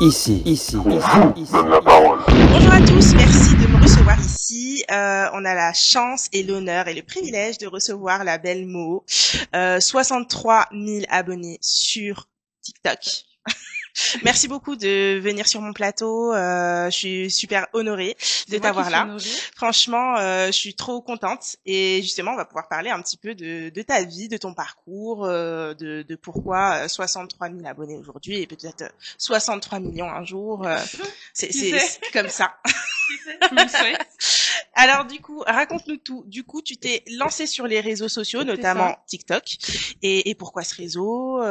Bonjour à tous, merci de me recevoir ici. On a la chance et l'honneur et le privilège de recevoir la belle Mo. 63 000 abonnés sur TikTok. Merci beaucoup de venir sur mon plateau. Je suis super honorée de t'avoir là. Franchement, je suis trop contente. Et justement, on va pouvoir parler un petit peu de ta vie, de ton parcours, de pourquoi 63 000 abonnés aujourd'hui et peut-être 63 millions un jour. C'est comme ça. Je me le souhaite. Alors du coup, raconte-nous tout. Du coup, tu t'es lancé sur les réseaux sociaux, notamment TikTok. Et pourquoi ce réseau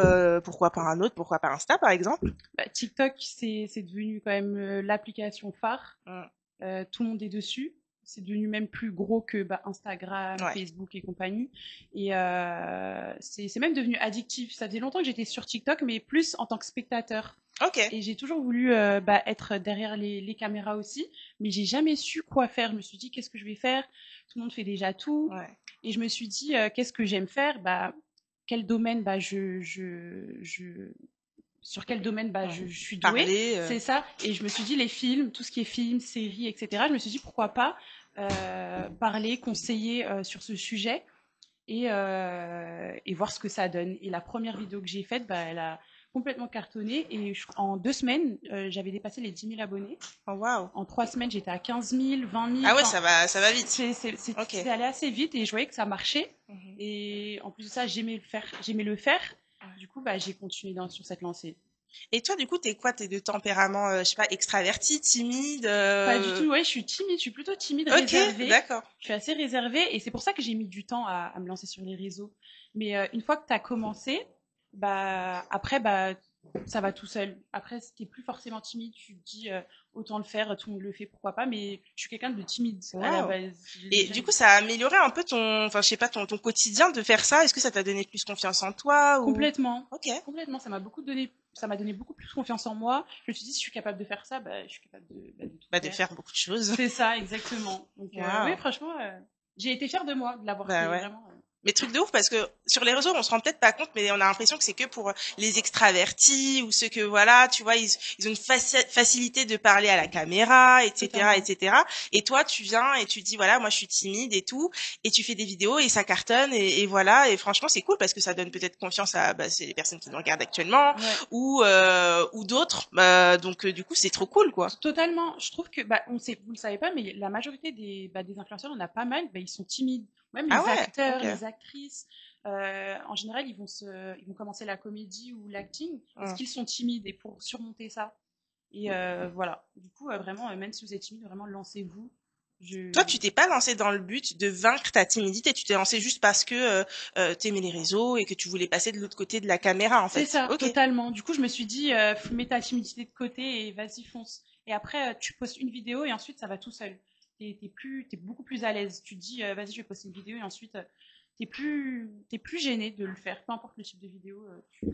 Pourquoi pas un autre Pourquoi pas Insta, par exemple? TikTok, c'est devenu quand même l'application phare. Tout le monde est dessus. C'est devenu même plus gros que Instagram, Facebook et compagnie. Et c'est même devenu addictif. Ça faisait longtemps que j'étais sur TikTok, mais plus en tant que spectateur. Et j'ai toujours voulu être derrière les caméras aussi, mais j'ai jamais su quoi faire. Je me suis dit, qu'est-ce que je vais faire? Tout le monde fait déjà tout. Et je me suis dit, qu'est-ce que j'aime faire? Quel domaine sur quel domaine je suis douée, c'est ça. Et je me suis dit, les films, tout ce qui est films, séries, etc. Je me suis dit, pourquoi pas parler, conseiller sur ce sujet et voir ce que ça donne. Et la première vidéo que j'ai faite, elle a complètement cartonné. Et en 2 semaines, j'avais dépassé les 10 000 abonnés. Oh, wow. En 3 semaines, j'étais à 15 000, 20 000. Ah ouais, ça va vite. C'est allé assez vite et je voyais que ça marchait. Et en plus de ça, j'aimais le faire. Du coup, j'ai continué sur cette lancée. Et toi, du coup, t'es quoi? T'es de tempérament, je sais pas, extraverti, timide Pas du tout, ouais, je suis timide, je suis plutôt timide, réservée. D'accord. Je suis assez réservée et c'est pour ça que j'ai mis du temps à me lancer sur les réseaux. Mais une fois que t'as commencé, après, ça va tout seul. Après, si t'es plus forcément timide, tu te dis autant le faire, tout le monde le fait, pourquoi pas. Mais je suis quelqu'un de timide à la base. Et du coup, ça a amélioré un peu je sais pas, ton quotidien de faire ça. Est-ce que ça t'a donné plus confiance en toi ou... Complètement. Complètement. Ça m'a donné beaucoup plus confiance en moi. Je me suis dit, si je suis capable de faire ça, je suis capable de faire beaucoup de choses. C'est ça, exactement. Donc, oui, franchement, j'ai été fière de moi de l'avoir fait, vraiment. Mais truc de ouf, parce que sur les réseaux, on se rend peut-être pas compte, mais on a l'impression que c'est que pour les extravertis ou ceux que, voilà, tu vois, ils ont une facilité de parler à la caméra, etc., etc. Et toi, tu viens et tu dis, voilà, moi, je suis timide et tout, et tu fais des vidéos et ça cartonne et voilà. Et franchement, c'est cool parce que ça donne peut-être confiance à, c'est les personnes qui nous regardent actuellement ou d'autres. Donc, du coup, c'est trop cool, quoi. Totalement. Je trouve que, vous le savez pas, mais la majorité des influenceurs, on a pas mal, ils sont timides. Même les acteurs, les actrices, en général, ils vont commencer la comédie ou l'acting parce qu'ils sont timides et pour surmonter ça. Et voilà. Du coup, vraiment, même si vous êtes timide, vraiment, lancez-vous. Toi, tu t'es pas lancé dans le but de vaincre ta timidité, tu t'es lancé juste parce que t'aimais les réseaux et que tu voulais passer de l'autre côté de la caméra, en fait. C'est ça, totalement. Du coup, je me suis dit, mets ta timidité de côté et vas-y, fonce. Et après, tu postes une vidéo et ensuite, ça va tout seul. T'es beaucoup plus à l'aise. Tu te dis, vas-y, je vais poster une vidéo et ensuite, t'es plus gêné de le faire. Peu importe le type de vidéo,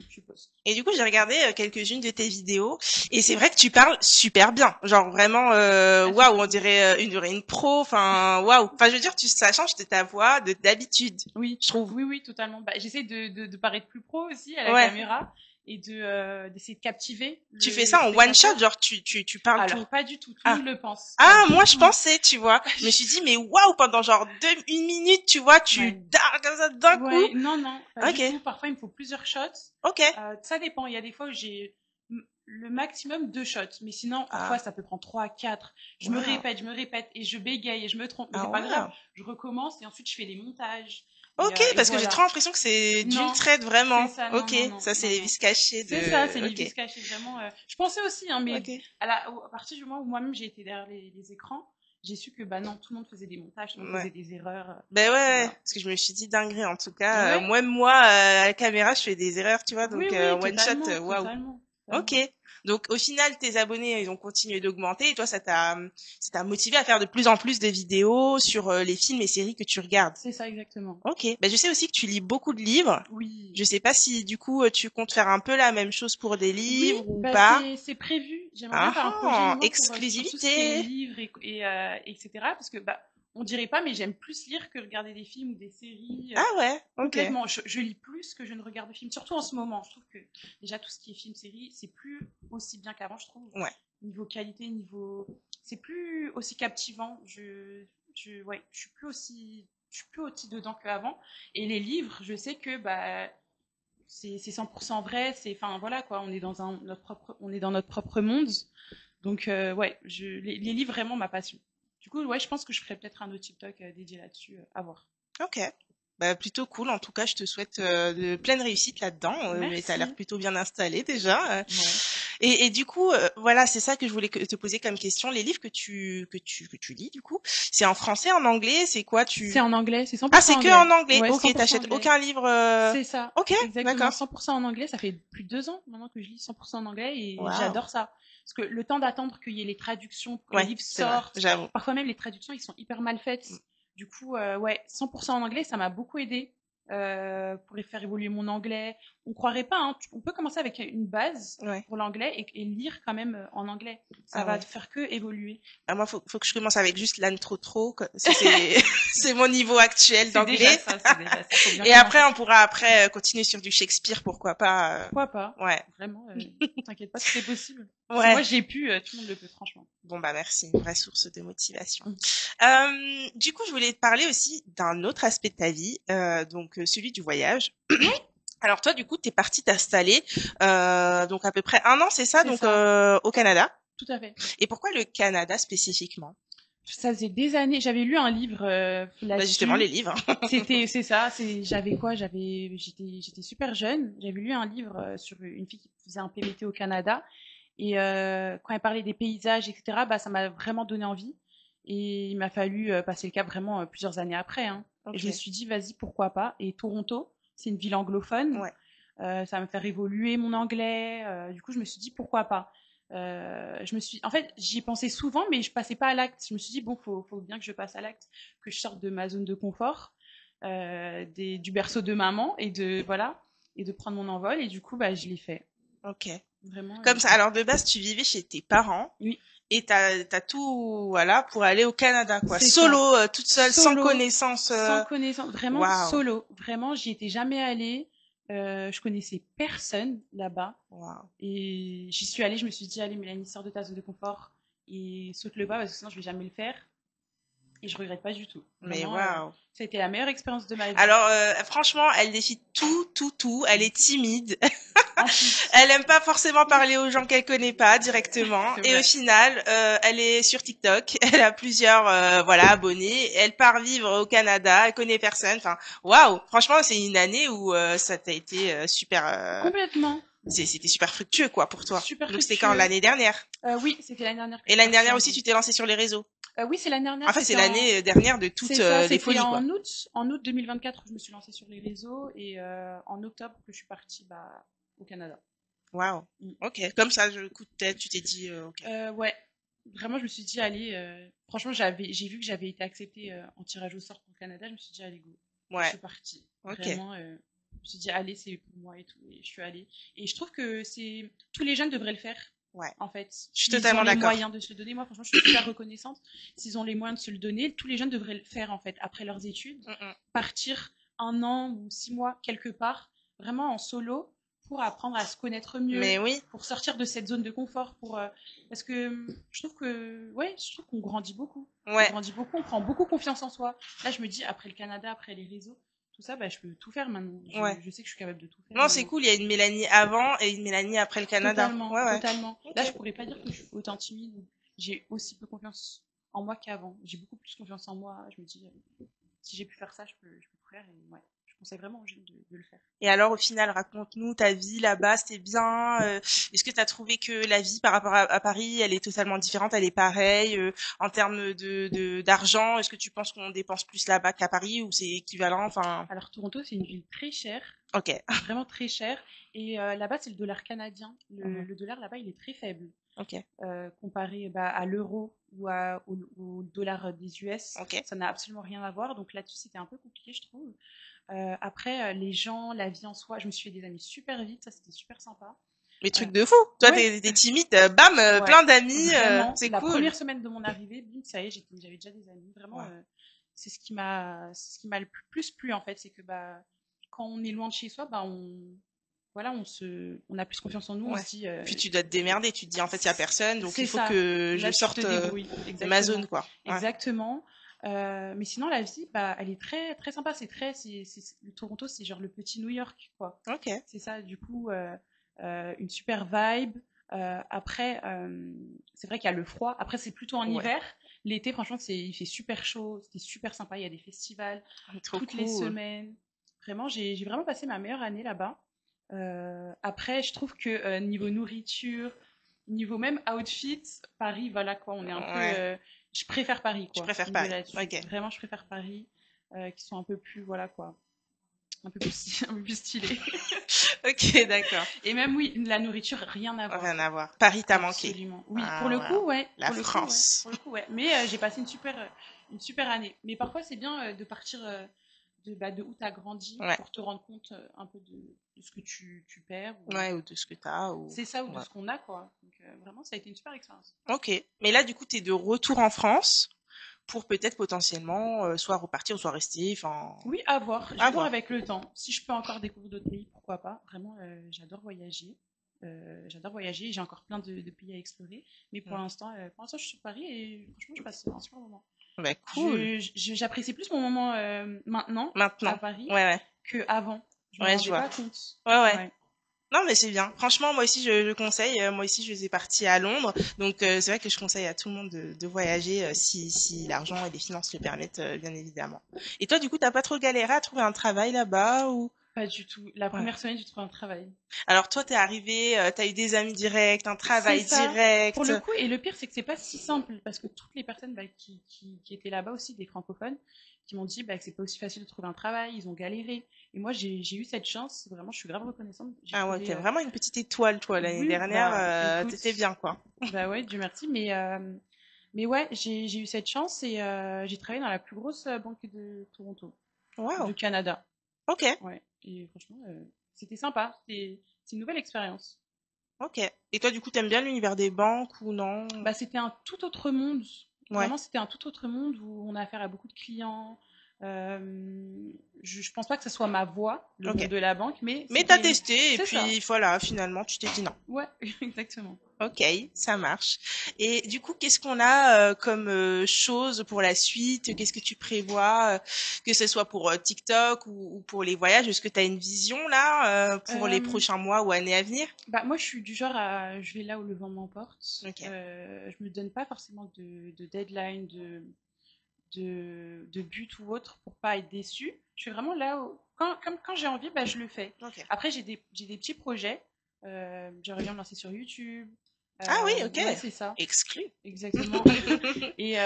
tu postes. Et du coup, j'ai regardé quelques-unes de tes vidéos et c'est vrai que tu parles super bien. Genre vraiment, waouh, on dirait une pro. Enfin, waouh. Enfin, je veux dire, ça change de ta voix d'habitude. Oui, je trouve. Oui, totalement. J'essaie de paraître plus pro aussi à la caméra. Et d'essayer de captiver. Tu fais ça en one shot, genre tu parles tout. Alors pas du tout, tout le monde le pense. Moi je pensais, tu vois. Je me suis dit mais waouh, pendant genre 1 minute, tu vois, tu dards comme ça d'un coup. Non, pas du tout. Parfois il me faut plusieurs shots. Ça dépend, il y a des fois où j'ai le maximum 2 shots, mais sinon parfois ça peut prendre 3, 4. Je me répète et je bégaye et je me trompe, mais c'est pas grave. Je recommence et ensuite je fais les montages. Parce que j'ai trop l'impression que c'est d'une traite vraiment. Ça, ça c'est les vis cachés de... C'est ça, c'est les vis cachés vraiment. Je pensais aussi, mais à partir du moment où moi-même j'ai été derrière les écrans, j'ai su que non, tout le monde faisait des montages, tout le monde faisait des erreurs. Parce que je me suis dit dinguerie en tout cas. Moi, à la caméra, je fais des erreurs, tu vois, donc one shot, waouh. Ok. Donc au final, tes abonnés, ils ont continué d'augmenter et toi, ça t'a motivé à faire de plus en plus de vidéos sur les films et séries que tu regardes. C'est ça, exactement. Ok. Je sais aussi que tu lis beaucoup de livres. Oui. Je sais pas si du coup tu comptes faire un peu la même chose pour des livres ou pas. C'est prévu. J'aimerais bien faire un projet exclusivité. Pour tout ce qui est livres et etc. Parce que on dirait pas, mais j'aime plus lire que regarder des films ou des séries. Ah ouais, ok. Complètement. Je lis plus que je ne regarde de films, surtout en ce moment. Je trouve que déjà tout ce qui est film, série, c'est plus aussi bien qu'avant, je trouve. Ouais. Niveau qualité, c'est plus aussi captivant. Ouais, je suis plus aussi dedans qu'avant. Et les livres, je sais que c'est 100% vrai. Enfin voilà quoi, on est dans notre propre monde. Donc ouais, les livres vraiment ma passion. Du coup, ouais, je pense que je ferai peut-être un autre TikTok dédié là-dessus, à voir. Ok. Bah, plutôt cool. En tout cas, je te souhaite de pleine réussite là-dedans. Mais t'as l'air plutôt bien installé déjà. Ouais. Et du coup, voilà, c'est ça que je voulais te poser comme question. Les livres que tu lis, du coup, c'est en français, en anglais, c'est quoi C'est en anglais, c'est 100% Ah, c'est anglais. que en anglais. Ouais, Ok, 100% t'achètes anglais. aucun livre. C'est ça. Ok, Exactement, d'accord. 100% en anglais. Ça fait plus de 2 ans maintenant que je lis 100% en anglais et Wow. j'adore ça. Parce que le temps d'attendre qu'il y ait les traductions, que Ouais, les livres c'est vrai, sortent, j'avoue. parfois même les traductions, ils sont hyper mal faites. Du coup, ouais, 100% en anglais, ça m'a beaucoup aidé pour faire évoluer mon anglais. On croirait pas, hein, on peut commencer avec une base Ouais. pour l'anglais et lire quand même en anglais. Ça va te faire que évoluer. Ah, moi, faut que je commence avec juste l'âne trop. C'est mon niveau actuel d'anglais. C'est déjà ça. Et après, on pourra continuer sur du Shakespeare, pourquoi pas. Pourquoi pas. Ouais. Vraiment, t'inquiète pas, c'est possible. Ouais. Si moi j'ai pu, tout le monde le peut, franchement. Bon, bah merci, une vraie source de motivation. Du coup, je voulais te parler aussi d'un autre aspect de ta vie, donc celui du voyage. Oui. Alors toi, du coup, t'es partie t'installer, donc à peu près 1 an, c'est ça, donc au Canada. Tout à fait. Et pourquoi le Canada spécifiquement? Ça faisait des années. J'avais lu un livre là-dessus. Bah justement, les livres. J'étais super jeune. J'avais lu un livre sur une fille qui faisait un PVT au Canada. Et quand elle parlait des paysages, etc., ça m'a vraiment donné envie. Et il m'a fallu passer le cap vraiment plusieurs années après. Hein. Okay. Et je me suis dit, vas-y, pourquoi pas. Et Toronto, c'est une ville anglophone. Ouais. Ça va me faire évoluer mon anglais. Du coup, je me suis dit, pourquoi pas. En fait, j'y pensais souvent, mais je passais pas à l'acte. Je me suis dit, bon, faut bien que je passe à l'acte, que je sorte de ma zone de confort, du berceau de maman et de prendre mon envol. Et du coup, je l'ai fait. Ok. Vraiment. Comme ça. Alors de base, tu vivais chez tes parents. Oui. Et t'as tout, voilà, pour aller au Canada, quoi. Solo, toute seule, sans connaissance. Sans connaissance, vraiment solo. Vraiment, j'y étais jamais allée. Je connaissais personne là-bas. Wow. Et j'y suis allée, je me suis dit, allez Mélanie, sors de ta zone de confort et saute le pas parce que sinon je vais jamais le faire. Et je regrette pas du tout. Vraiment, mais waouh. Ça a été la meilleure expérience de ma vie. Alors franchement, elle défie tout. Elle est timide. Elle aime pas forcément parler aux gens qu'elle connaît pas directement. Et au final, elle est sur TikTok. Elle a plusieurs abonnés. Elle part vivre au Canada. Elle connaît personne. Enfin, waouh. Franchement, c'est une année où ça t'a été super. Complètement. C'était super fructueux quoi pour toi. Super Donc c'était quand l'année dernière. Oui, c'était l'année dernière. Et l'année dernière aussi, tu t'es lancée sur les réseaux. Oui, c'est l'année dernière. En fait, c'est l'année dernière de toutes les folies. En août 2024, je me suis lancée sur les réseaux et en octobre que je suis partie au Canada. Waouh. Ok. Comme ça, coup de tête, tu t'es dit ok. Ouais. Vraiment, je me suis dit allez. Franchement, j'ai vu que j'avais été acceptée en tirage au sort pour le Canada. Je me suis dit allez go. Ouais. Je suis partie. Ok. Vraiment. Je me suis dit allez, c'est pour moi et tout. Et je suis allée. Et je trouve que tous les jeunes devraient le faire. Ouais. En fait, je suis totalement d'accord. S'ils ont les moyens de se le donner, moi franchement, je suis super reconnaissante. S'ils ont les moyens de se le donner, tous les jeunes devraient le faire en fait après leurs études, partir 1 an ou 6 mois quelque part, vraiment en solo pour apprendre à se connaître mieux, mais oui. pour sortir de cette zone de confort, parce que je trouve qu'on grandit beaucoup. Ouais. On grandit beaucoup, on prend beaucoup confiance en soi. Là, je me dis après le Canada, après les réseaux. Tout ça, je peux tout faire maintenant. Je sais que je suis capable de tout faire. Non, c'est cool. Il y a une Mélanie avant et une Mélanie après le Canada. Totalement. Okay. Là, je pourrais pas dire que je suis autant timide. J'ai aussi peu confiance en moi qu'avant. J'ai beaucoup plus confiance en moi. Je me dis, si j'ai pu faire ça, je peux tout faire. Et ouais, je conseille vraiment aux jeunes de le faire. Et alors, au final, raconte-nous ta vie là-bas. C'était bien. Est-ce que tu as trouvé que la vie par rapport à Paris, elle est totalement différente, elle est pareille en termes d'argent? Est-ce que tu penses qu'on dépense plus là-bas qu'à Paris ou c'est équivalent? Enfin. Alors Toronto, c'est une ville très chère. Ok. Vraiment très chère. Et là-bas, c'est le dollar canadien. Le dollar là-bas, il est très faible. Ok. Comparé à l'euro ou au dollar des US, okay. Ça n'a absolument rien à voir. Donc là-dessus, c'était un peu compliqué, je trouve. Après, les gens, la vie en soi, je me suis fait des amis super vite, ça c'était super sympa. Mais truc de fou. Toi, t'es timide, bam, plein d'amis, c'est la cool. première semaine de mon arrivée, bim, ça y est, j'avais déjà des amis. Vraiment, c'est ce qui m'a le plus plu en fait, c'est que bah quand on est loin de chez soi, bah on a plus confiance en nous, on se dit Puis tu dois te démerder, tu te dis en fait il y a personne, donc il faut ça. que je Là, tu te sorte débrouilles. de ma zone quoi. Exactement. Mais sinon, la vie, bah, elle est très, très sympa. Le Toronto, c'est genre le petit New York, quoi. Ok. C'est ça, du coup, une super vibe. Après, c'est vrai qu'il y a le froid. Après, c'est plutôt en hiver. L'été, franchement, il fait super chaud. C'était super sympa. Il y a des festivals toutes les semaines. Vraiment, j'ai vraiment passé ma meilleure année là-bas. Après, je trouve que niveau nourriture, niveau même outfit, Paris, voilà quoi, on est un peu. Je préfère Paris, quoi. Je préfère Paris. Okay. Vraiment, je préfère Paris, qui sont un peu plus, voilà quoi, un peu plus stylés. Ok, d'accord. Et même, oui, la nourriture, rien à voir. Rien à voir. Paris t'a manqué. Absolument. Oui, pour le coup, ouais. La France. Pour le coup, ouais. Mais j'ai passé une super année. Mais parfois, c'est bien de partir de où tu as grandi pour te rendre compte un peu de ce que tu perds. Ou de ce que tu as. C'est ça, ou de ce qu'on a, quoi. Donc, vraiment, ça a été une super expérience. Ok. Mais là, du coup, tu es de retour en France pour peut-être potentiellement soit repartir ou soit rester. Enfin. Oui, à voir. Je vais voir avec le temps. Si je peux encore découvrir d'autres pays, pourquoi pas. Vraiment, j'adore voyager. J'ai encore plein de pays à explorer. Mais pour l'instant, je suis sur Paris et franchement, je passe un super moment. Bah, cool. J'apprécie plus mon moment maintenant à Paris qu'avant. Je me rendais pas compte. Ouais. Non, mais c'est bien. Franchement, moi aussi, je conseille. Moi aussi, je faisais partie à Londres. Donc, c'est vrai que je conseille à tout le monde de voyager si l'argent et les finances le permettent, bien évidemment. Et toi, du coup, t'as pas trop galéré à trouver un travail là-bas ou? Pas du tout. La première semaine, j'ai trouvé un travail. Alors, toi, t'es arrivé, t'as eu des amis directs, un travail direct. Pour le coup, et le pire, c'est que c'est pas si simple parce que toutes les personnes qui étaient là-bas aussi, des francophones, qui m'ont dit que c'est pas aussi facile de trouver un travail, ils ont galéré. Et moi, j'ai eu cette chance. Vraiment, je suis grave reconnaissante. Ah ouais, t'es vraiment une petite étoile, toi. L'année dernière, t'étais bien, quoi. Bah ouais, Dieu merci. Mais ouais, j'ai eu cette chance et j'ai travaillé dans la plus grosse banque de Toronto, du Canada. Ok. Ouais. Et franchement, c'était sympa. C'est une nouvelle expérience. Ok. Et toi, du coup, t'aimes bien l'univers des banques ou non? Bah, c'était un tout autre monde. Vraiment, c'était un tout autre monde où on a affaire à beaucoup de clients. Je pense pas que ce soit ma voie, le monde de la banque, mais t'as testé et puis voilà, finalement, tu t'es dit non. Ouais, exactement. Ok, ça marche. Et du coup, qu'est-ce qu'on a comme choses pour la suite? Qu'est-ce que tu prévois, que ce soit pour TikTok ou pour les voyages? Est-ce que tu as une vision là pour les prochains mois ou années à venir? Bah moi, je suis du genre à je vais là où le vent m'emporte. Je me donne pas forcément de deadline, de but ou autre pour pas être déçue. Je suis vraiment là où quand j'ai envie, bah je le fais. Après, j'ai des petits projets. J'aimerais bien me lancer sur YouTube. Ah oui, ok. Ouais, c'est ça. Exclu. Exactement. Et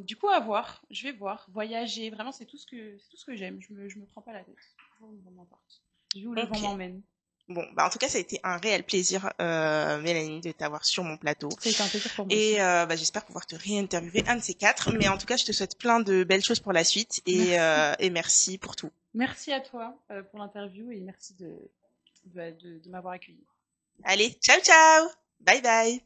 du coup, à voir. Je vais voir. Voyager. Vraiment, c'est tout ce que j'aime. Je me prends pas la tête. Je vais où le vent m'emporte. Je vais où le vent m'emmène. Bon, bah en tout cas, ça a été un réel plaisir, Mélanie, de t'avoir sur mon plateau. C'était un plaisir pour moi. Et j'espère pouvoir te réinterviewer un de ces quatre. Mais en tout cas, je te souhaite plein de belles choses pour la suite et merci pour tout. Merci à toi pour l'interview et merci de m'avoir accueilli. Allez, ciao ciao, bye bye.